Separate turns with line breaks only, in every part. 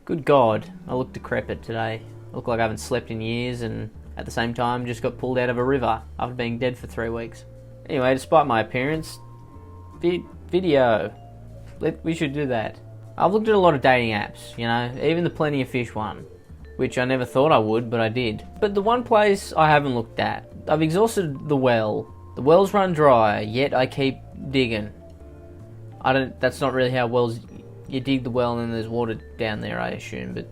Good God, I look decrepit today. I look like I haven't slept in years and at the same time just got pulled out of a river after being dead for 3 weeks. Anyway, despite my appearance, video. We should do that. I've looked at a lot of dating apps, you know, even the Plenty of Fish one, which I never thought I would, but I did. But the one place I haven't looked at, I've exhausted the well. The wells run dry, yet I keep digging. That's not really how wells, you dig the well and then there's water down there, I assume, but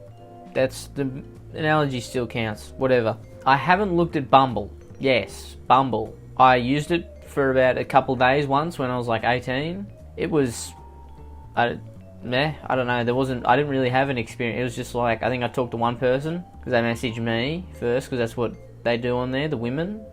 the analogy still counts, whatever. I haven't looked at Bumble. Yes, Bumble. I used it for about a couple of days once when I was like 18. It was, I don't know, I didn't really have an experience. It was just like, I think I talked to one person, because they messaged me first, because that's what they do on there, the women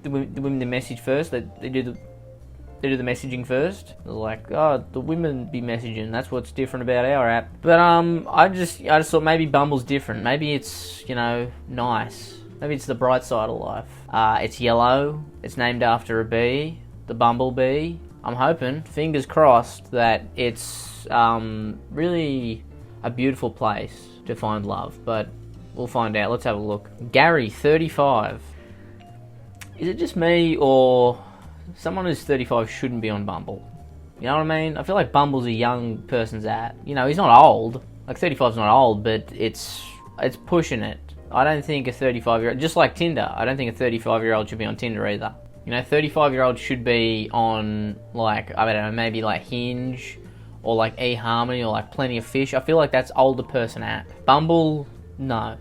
that message first, they do the messaging first. They're like, oh, the women be messaging, that's what's different about our app. But I just thought maybe Bumble's different. Maybe it's, you know, nice. Maybe it's the bright side of life. It's yellow, it's named after a bee, the bumblebee. I'm hoping, fingers crossed, that it's really a beautiful place to find love, but we'll find out. Let's have a look. Gary, 35. Is it just me, or someone who's 35 shouldn't be on Bumble? You know what I mean? I feel like Bumble's a young person's app. You know, he's not old. Like, 35's not old, but it's pushing it. I don't think a 35-year-old, just like Tinder, I don't think a 35-year-old should be on Tinder either. You know, 35-year-olds should be on, like, I don't know, maybe like Hinge, or like eHarmony, or like Plenty of Fish. I feel like that's older person app. Bumble, no.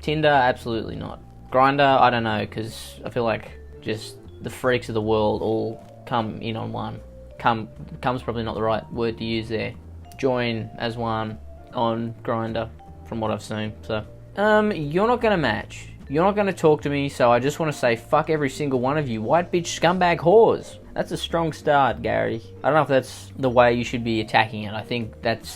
Tinder, absolutely not. Grindr, I don't know, because I feel like just the freaks of the world all come in on one. Come's probably not the right word to use there. Join as one on Grindr, from what I've seen. So, you're not gonna match. You're not gonna talk to me, so I just want to say fuck every single one of you white bitch scumbag whores. That's a strong start, Gary. I don't know if that's the way you should be attacking it. I think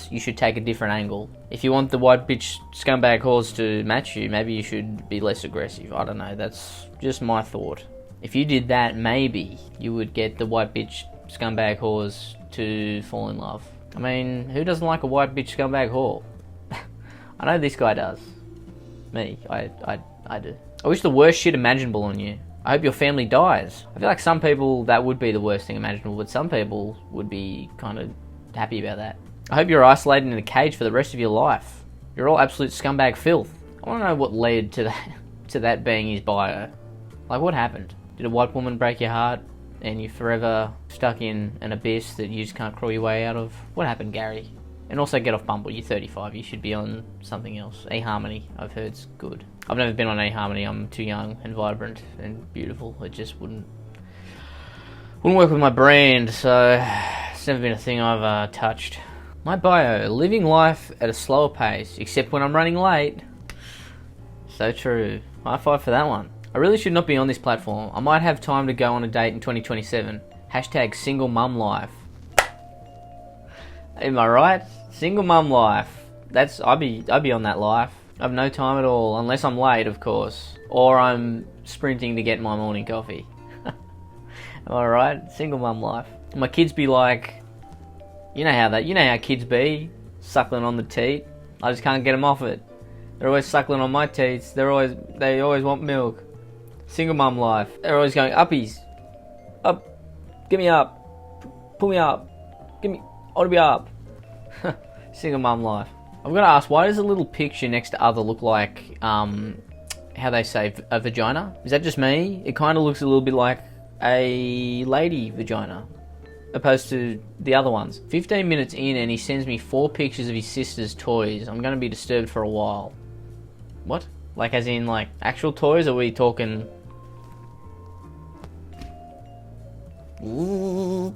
you should take a different angle. If you want the white bitch scumbag whores to match you, maybe you should be less aggressive. I don't know, that's just my thought. If you did that, maybe you would get the white bitch scumbag whores to fall in love. I mean, who doesn't like a white bitch scumbag whore? I know this guy does. Me, I do. I wish the worst shit imaginable on you. I hope your family dies. I feel like some people, that would be the worst thing imaginable, but some people would be kind of happy about that. I hope you're isolated in a cage for the rest of your life. You're all absolute scumbag filth. I want to know what led to that being his bio. Like, what happened? Did a white woman break your heart and you're forever stuck in an abyss that you just can't crawl your way out of? What happened, Gary? And also get off Bumble. You're 35. You should be on something else. eHarmony, I've heard's good. I've never been on eHarmony. I'm too young and vibrant and beautiful. It just wouldn't work with my brand, so it's never been a thing I've touched. My bio, living life at a slower pace, except when I'm running late. So true. High five for that one. I really should not be on this platform. I might have time to go on a date in 2027. Hashtag single mum life. Am I right? Single mum life. I'd be on that life. I have no time at all, unless I'm late, of course, or I'm sprinting to get my morning coffee. Am I right? Single mum life. My kids be like, you know how kids be, suckling on the teat. I just can't get them off it. They're always suckling on my teats. They always want milk. Single mum life. They're always going, uppies, up, get me up, pull me up, give me, I want to be up. Single mum life. I'm gonna ask, why does a little picture next to other look like, how they say, a vagina? Is that just me? It kind of looks a little bit like a lady vagina, opposed to the other ones. 15 minutes in and he sends me 4 pictures of his sister's toys. I'm gonna be disturbed for a while. What? Like, as in, like, actual toys, or are we talking... Ooh.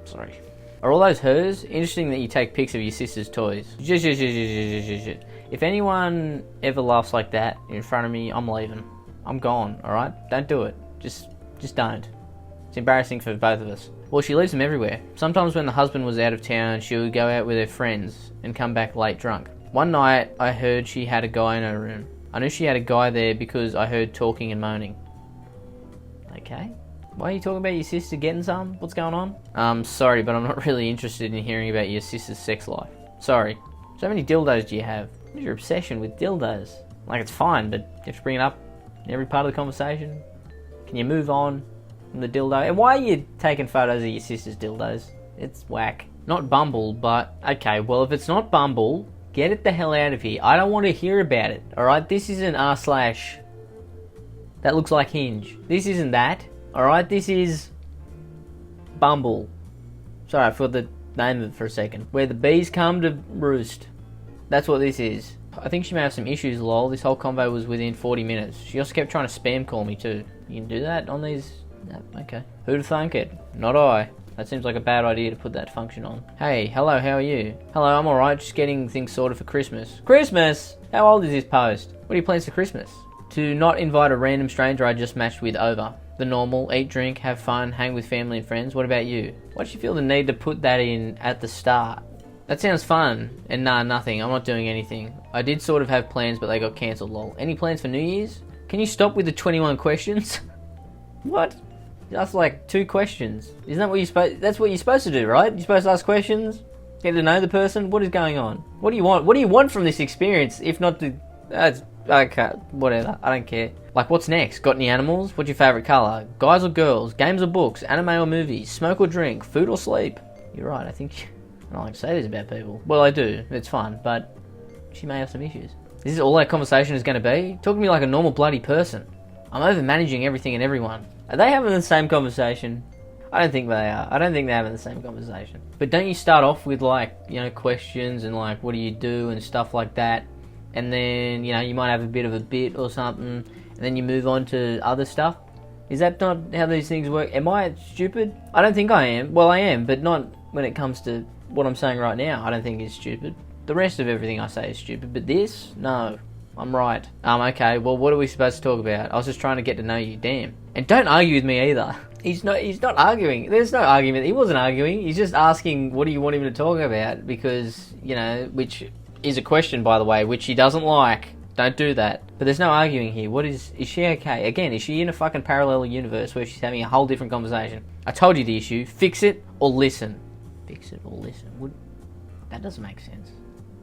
Sorry. Are all those hers? Interesting that you take pics of your sister's toys. If anyone ever laughs like that in front of me, I'm leaving. I'm gone, alright? Don't do it. Just don't. It's embarrassing for both of us. Well, she leaves them everywhere. Sometimes when the husband was out of town, she would go out with her friends and come back late drunk. One night, I heard she had a guy in her room. I knew she had a guy there because I heard talking and moaning. Okay. Why are you talking about your sister getting some? What's going on? Sorry, but I'm not really interested in hearing about your sister's sex life. Sorry. So many dildos do you have? What is your obsession with dildos? Like, it's fine, but you have to bring it up in every part of the conversation. Can you move on from the dildo? And why are you taking photos of your sister's dildos? It's whack. Not Bumble, but... Okay, well, if it's not Bumble, get it the hell out of here. I don't want to hear about it, alright? This isn't r/... That looks like Hinge. This isn't that, alright? This is... Bumble. Sorry, I forgot the name of it for a second. Where the bees come to roost. That's what this is. I think she may have some issues, lol. This whole convo was within 40 minutes. She also kept trying to spam call me too. You can do that on these? No, okay. Who'd thunk it? Not I. That seems like a bad idea to put that function on. Hey, hello, how are you? Hello, I'm alright, just getting things sorted for Christmas. Christmas? How old is this post? What are your plans for Christmas? To not invite a random stranger I just matched with over. The normal, eat, drink, have fun, hang with family and friends. What about you? Why did you feel the need to put that in at the start? That sounds fun. And nah, nothing. I'm not doing anything. I did sort of have plans, but they got cancelled, lol. Any plans for New Year's? Can you stop with the 21 questions? What? That's like 2 questions. Isn't that what you're supposed... That's what you're supposed to do, right? You're supposed to ask questions, get to know the person. What is going on? What do you want? What do you want from this experience, if not to... okay, whatever. I don't care. Like, what's next? Got any animals? What's your favourite colour? Guys or girls? Games or books? Anime or movies? Smoke or drink? Food or sleep? You're right, I think... I don't like to say this about people. Well, I do. It's fun, but she may have some issues. This is all that conversation is going to be? Talk to me like a normal bloody person. I'm over-managing everything and everyone. Are they having the same conversation? I don't think they are. I don't think they're having the same conversation. But don't you start off with, like, you know, questions and, like, what do you do and stuff like that? And then, you know, you might have a bit of a bit or something, and then you move on to other stuff? Is that not how these things work? Am I stupid? I don't think I am. Well, I am, but not when it comes to what I'm saying right now. I don't think it's stupid. The rest of everything I say is stupid, but this? No. I'm right. Okay, well, what are we supposed to talk about? I was just trying to get to know you, damn. And don't argue with me either. He's not arguing. There's no argument. He wasn't arguing. He's just asking, what do you want him to talk about? Because, you know, which is a question, by the way, which he doesn't like. Don't do that. But there's no arguing here. Is she okay? Again, is she in a fucking parallel universe where she's having a whole different conversation? I told you the issue. Fix it or listen. Fix it or listen. That doesn't make sense.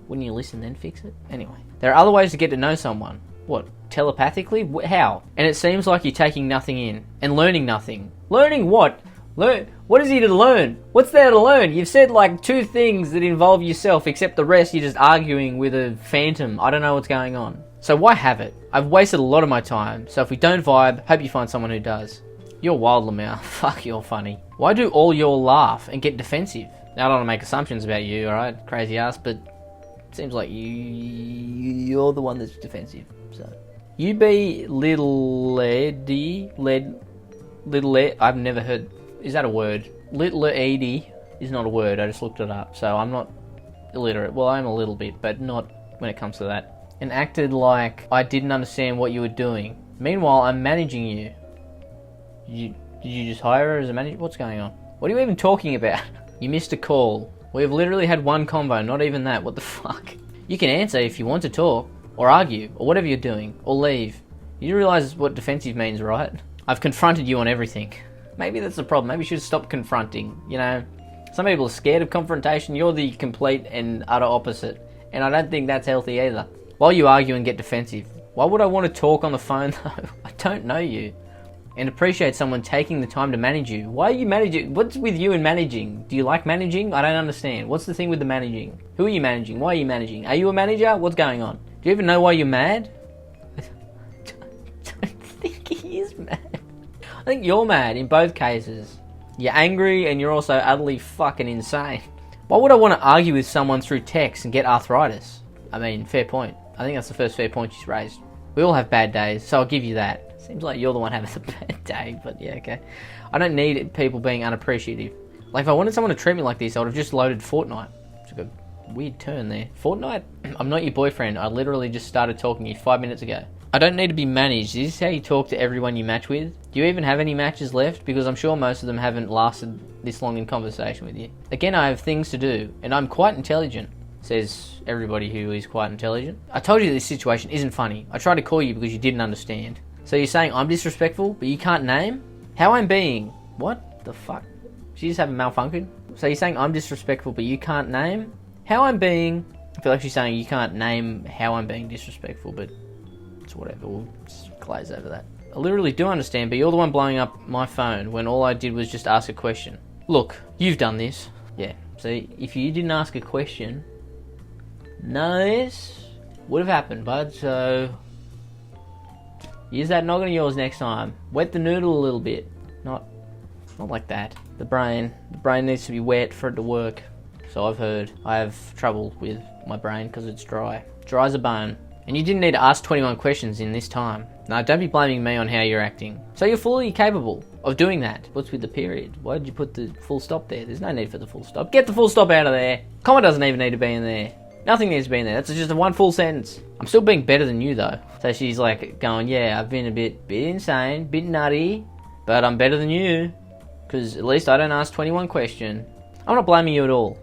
Wouldn't you listen then fix it? Anyway. There are other ways to get to know someone. What? Telepathically? How? And it seems like you're taking nothing in. And learning nothing. Learning what? What is he to learn? What's there to learn? You've said like 2 things that involve yourself, except the rest you're just arguing with a phantom. I don't know what's going on. So why have it? I've wasted a lot of my time. So if we don't vibe, hope you find someone who does. You're wild, Lamau. Fuck, you're funny. Why do all y'all laugh and get defensive? Now, I don't want to make assumptions about you, alright? Crazy ass, but it seems like you're the one that's defensive, so. You be little lady, I've never heard, is that a word? Little lady is not a word, I just looked it up, so I'm not illiterate. Well, I'm a little bit, but not when it comes to that. And acted like I didn't understand what you were doing. Meanwhile, I'm managing you. Did you just hire her as a manager? What's going on? What are you even talking about? You missed a call. We've literally had one convo, not even that. What the fuck? You can answer if you want to talk, or argue, or whatever you're doing, or leave. You realise what defensive means, right? I've confronted you on everything. Maybe that's the problem. Maybe you should stop confronting, you know? Some people are scared of confrontation. You're the complete and utter opposite. And I don't think that's healthy either. While you argue and get defensive, why would I want to talk on the phone though? I don't know you. And appreciate someone taking the time to manage you. Why are you managing? What's with you and managing? Do you like managing? I don't understand. What's the thing with the managing? Who are you managing? Why are you managing? Are you a manager? What's going on? Do you even know why you're mad? I don't think he is mad. I think you're mad in both cases. You're angry and you're also utterly fucking insane. Why would I want to argue with someone through text and get arthritis? I mean, fair point. I think that's the first fair point she's raised. We all have bad days, so I'll give you that. Seems like you're the one having a bad day, but yeah, okay. I don't need people being unappreciative. Like, if I wanted someone to treat me like this, I would have just loaded Fortnite. Took a weird turn there. Fortnite? I'm not your boyfriend. I literally just started talking to you 5 minutes ago. I don't need to be managed. Is this how you talk to everyone you match with? Do you even have any matches left? Because I'm sure most of them haven't lasted this long in conversation with you. Again, I have things to do, and I'm quite intelligent, says everybody who is quite intelligent. I told you this situation isn't funny. I tried to call you because you didn't understand. So you're saying I'm disrespectful, but you can't name? How I'm being. What the fuck? She just having a malfunction? So you're saying I'm disrespectful, but you can't name how I'm being? I feel like she's saying you can't name how I'm being disrespectful, but it's whatever. We'll just glaze over that. I literally do understand, but you're the one blowing up my phone when all I did was just ask a question. Look, you've done this. Yeah, see, if you didn't ask a question, none of this would have happened, bud. So use that noggin of yours next time. Wet the noodle a little bit. Not like that. The brain needs to be wet for it to work. So I've heard. I have trouble with my brain because it's dry. Dry as a bone. And you didn't need to ask 21 questions in this time. No, don't be blaming me on how you're acting. So you're fully capable of doing that. What's with the period? Why did you put the full stop there? There's no need for the full stop. Get the full stop out of there. Comma doesn't even need to be in there. Nothing needs to be in there. That's just a one full sentence. I'm still being better than you though. So she's like going, yeah, I've been a bit insane, bit nutty, but I'm better than you. Because at least I don't ask 21 questions. I'm not blaming you at all.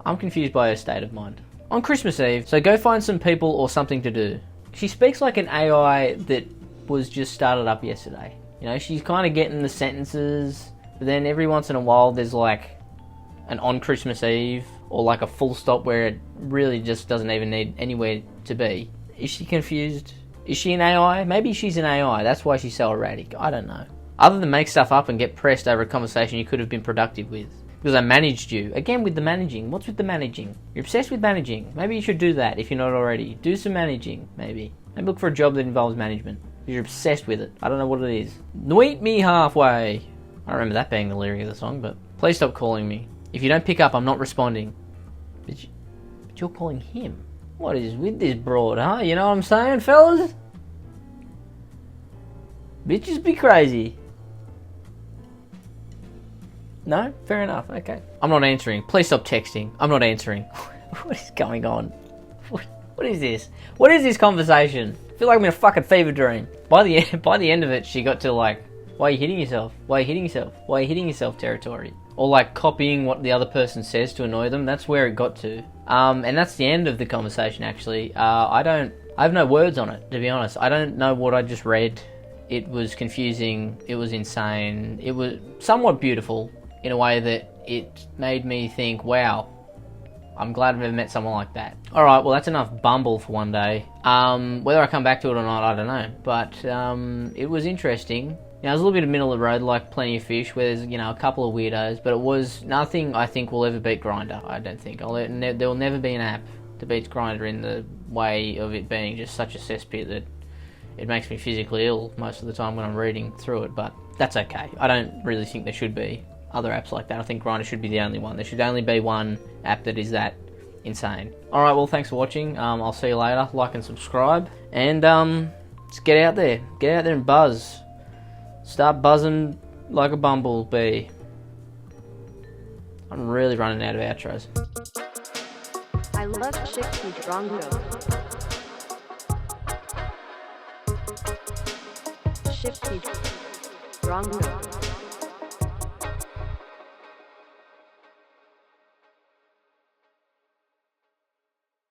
I'm confused by her state of mind. On Christmas Eve, so go find some people or something to do. She speaks like an AI that was just started up yesterday. You know, she's kind of getting the sentences, but then every once in a while there's like an on Christmas Eve or like a full stop where it really just doesn't even need anywhere to be. Is she confused? Is she an AI? Maybe she's an AI. That's why she's so erratic. I don't know. Other than make stuff up and get pressed over a conversation you could have been productive with. Because I managed you. Again with the managing. What's with the managing? You're obsessed with managing. Maybe you should do that if you're not already. Do some managing, maybe. Maybe look for a job that involves management. Because you're obsessed with it. I don't know what it is. Meet me halfway. I remember that being the lyric of the song, but please stop calling me. If you don't pick up, I'm not responding. But you're calling him. What is with this broad, huh? You know what I'm saying, fellas? Bitches be crazy. No? Fair enough, okay. I'm not answering. Please stop texting. I'm not answering. What is going on? What is this? What is this conversation? I feel like I'm in a fucking fever dream. By the end of it, she got to like, why are you hitting yourself? Why are you hitting yourself? Why are you hitting yourself territory? Or like copying what the other person says to annoy them. That's where it got to. And that's the end of the conversation actually. I have no words on it, to be honest. I don't know what I just read. It was confusing. It was insane. It was somewhat beautiful in a way that it made me think, wow, I'm glad I've never met someone like that. Alright, well that's enough Bumble for one day. Whether I come back to it or not, I don't know. But it was interesting. You know, it was a little bit of middle of the road, like Plenty of Fish, where there's, you know, a couple of weirdos, but it was nothing I think will ever beat Grindr, I don't think. There will never be an app that beats Grindr in the way of it being just such a cesspit that it makes me physically ill most of the time when I'm reading through it, but that's okay. I don't really think there should be other apps like that. I think Grindr should be the only one. There should only be one app that is that insane. Alright, well thanks for watching. I'll see you later. Like and subscribe. And just get out there. Get out there and buzz. Start buzzing like a bumblebee. I'm really running out of outros.
I love Shifty Drongo. Shifty Drongo.